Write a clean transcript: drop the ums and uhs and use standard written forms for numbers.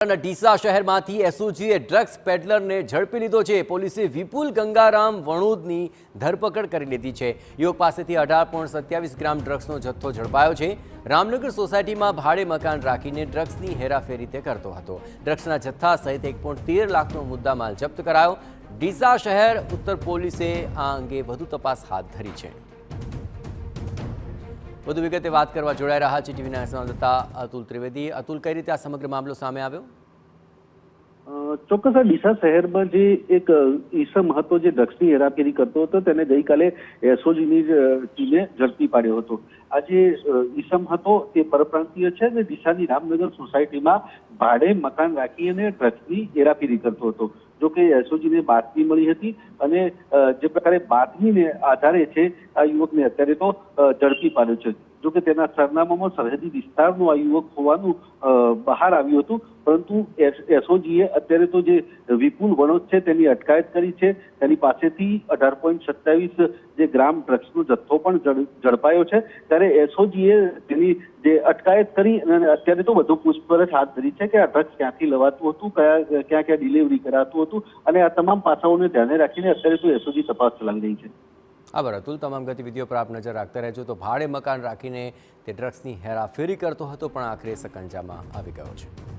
ડીસા શહેરમાંથી એસઓજીએ ડ્રગ્સ પેડલરને ઝડપી લીધો છે। પોલીસે વિપુલ ગંગારામ વણોદની ધરપકડ કરી લીધી છે। યુવક પાસેથી 18.27 ગ્રામ ડ્રગ્સનો જથ્થો ઝડપાયો છે। રામનગર સોસાયટીમાં ભાડે મકાન રાખીને ડ્રગ્સની હેરાફેરી તે કરતો હતો। ડ્રગ્સના જથ્થા સહિત 1.13 લાખનો મુદ્દામાલ જપ્ત કરાયો। ડીસા શહેર ઉત્તર પોલીસે આ અંગે વધુ તપાસ હાથ ધરી છે। વધુ વિગતે વાત કરવા જોડાઈ રહ્યા છે ટીવીના સંવાદદાતા અતુલ ત્રિવેદી। અતુલ, કઈ રીતે આ સમગ્ર મામલો સામે આવ્યો? ચોક્કસ ડીસા શહેરમાં જે એક ઈસમ હતો જે ડ્રગ્સની હેરાફેરી કરતો હતો તેને ગઈકાલે એસઓજીની ટીમે ઝડપી પાડ્યો હતો। આ જે ઈસમ હતો તે પરપ્રાંતીય છે અને ડીસાની રામનગર સોસાયટીમાં ભાડે મકાન રાખી અને ડ્રગ્સની હેરાફેરી કરતો હતો। જો કે એસઓજીને બાતમી મળી હતી અને જે પ્રકારે બાતમીને આધારે છે આ યુવકને અત્યારે તો ઝડપી પાડ્યો છે। જો કે તેના સરનામામાં સરહદી વિસ્તારનો આ યુવક હોવાનું બહાર આવ્યું હતું, પરંતુ એસઓજીએ અત્યારે તો જે વિપુલ વણોદ છે તેની અટકાયત કરી છે। તેની પાસેથી 18.27 જે ગ્રામ ડ્રગ્સનો જથ્થો પણ ઝડપાયો છે। ત્યારે એસઓજીએ તેની જે અટકાયત કરી અને અત્યારે તો વધુ પૂછપરછ હાથ ધરી છે કે આ ડ્રગ્સ ક્યાંથી લવાતું હતું, ક્યાં ડિલિવરી કરાતું હતું અને આ તમામ પાસાઓને ધ્યાને રાખીને અત્યારે તો એસઓજી તપાસ ચલાવી રહી છે। આભાર અતુલ। તમામ ગતિવિધિઓ પર આપ નજર રાખતા રહેજો। તો ભાડે મકાન રાખીને તે ડ્રગ્સની હેરાફેરી કરતો હતો પણ આખરે સકંજામાં આવી ગયો છે।